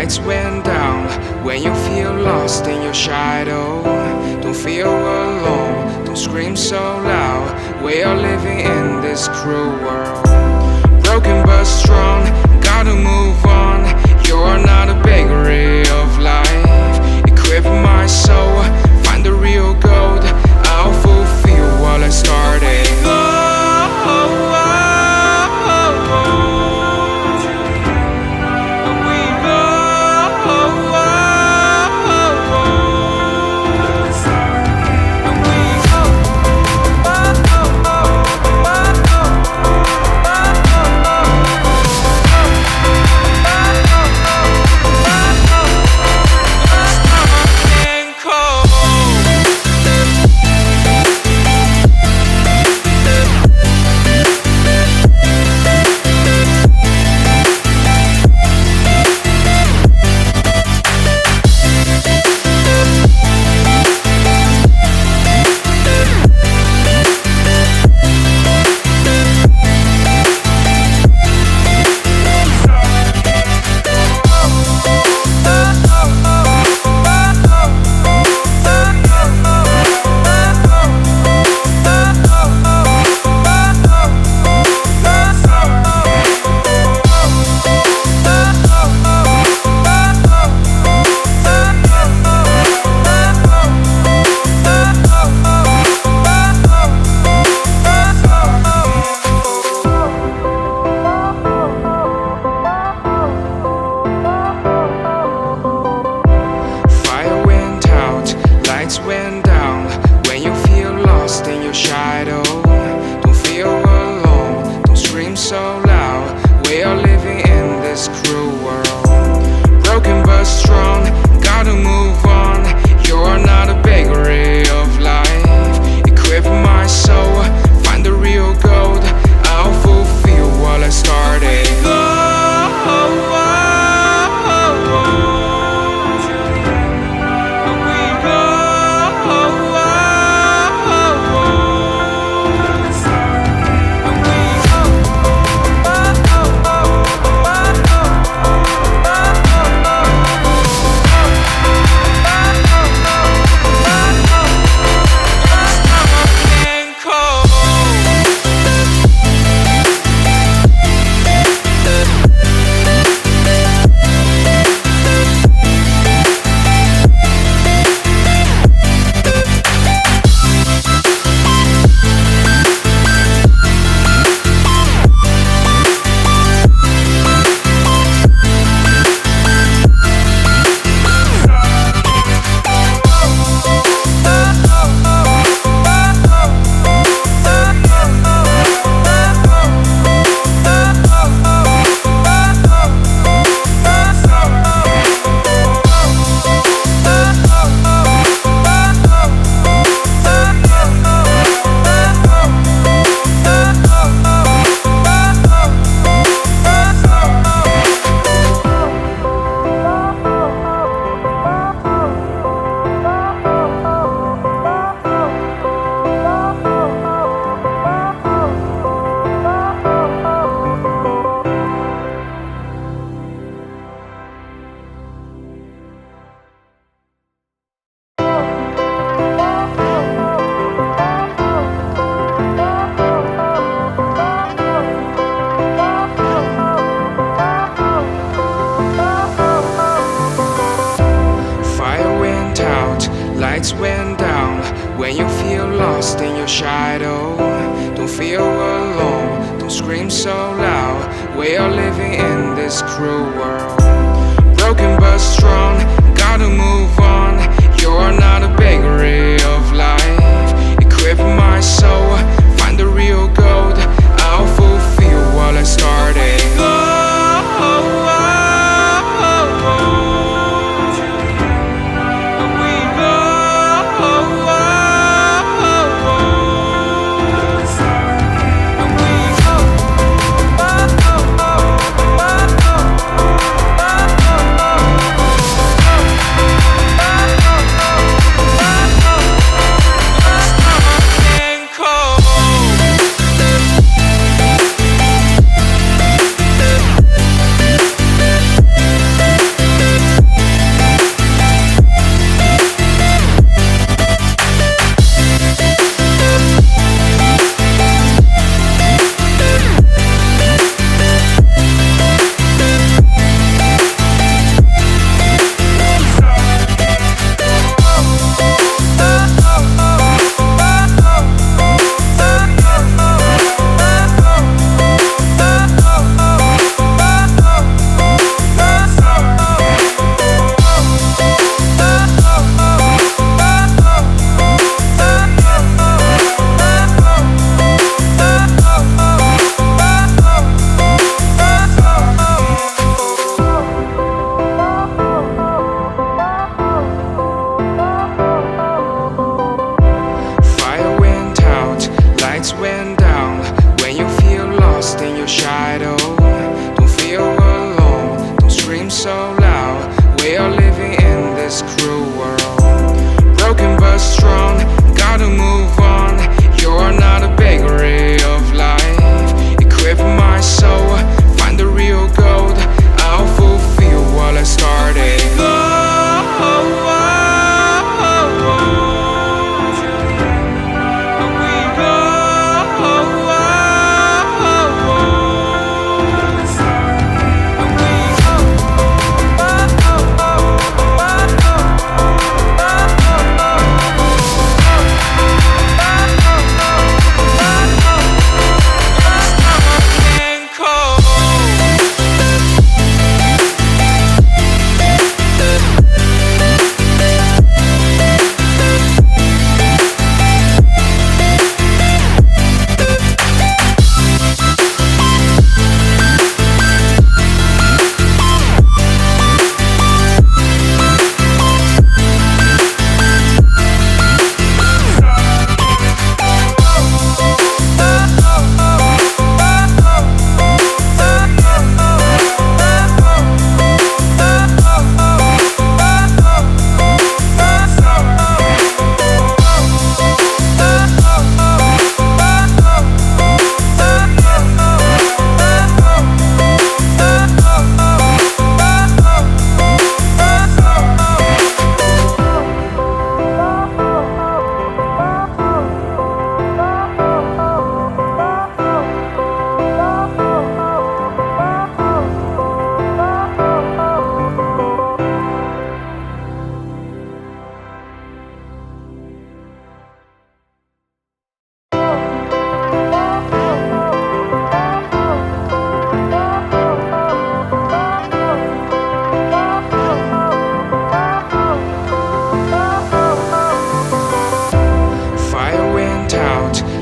lights went down. When you feel lost in your shadow, don't feel alone, don't scream so loud. We are living in this cruel world, broken but strong, gotta move on. You're not a bakery of life, equip my soul, find the real gold. I'll fulfill what I started. Went down. When you feel lost in your shadow, don't feel alone, don't scream so loud. We are living in this cruel world, broken but strong, gotta move on. You're not a bakery of life, equip my soul, find the real gold. I'll fulfill what I started. Lights went down. When you feel lost in your shadow, don't feel alone, don't scream so loud. We are living in this cruel world, broken but strong, gotta move on. You're not a bakery of life, equip my soul, find the real gold. I'll fulfill what I started. so loud. We are living in this cruel world. Broken but strong, gotta move on. You're not a bakery of life. Equip my soul, find the real gold. I'll fulfill what I started.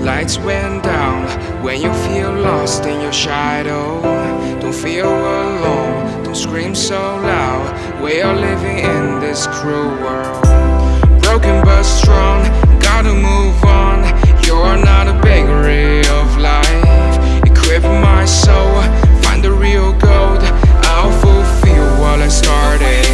Lights went down when you feel lost in your shadow. Don't feel alone, don't scream so loud. We are living in this cruel world. Broken but strong, gotta move on. You're not a bakery of life. Equip my soul, find the real gold. I'll fulfill what I started.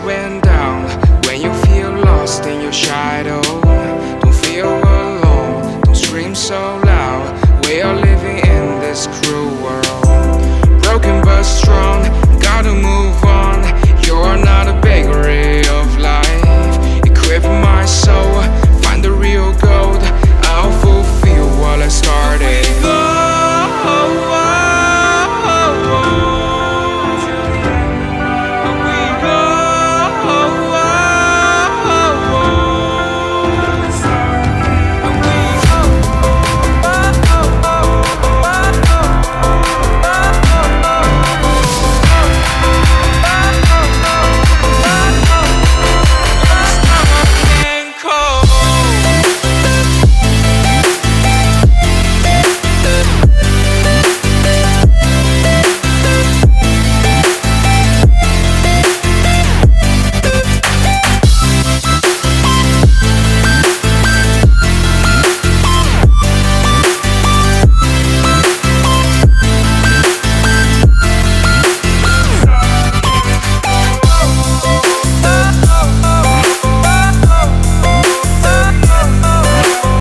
Went down when you feel lost in your shadow.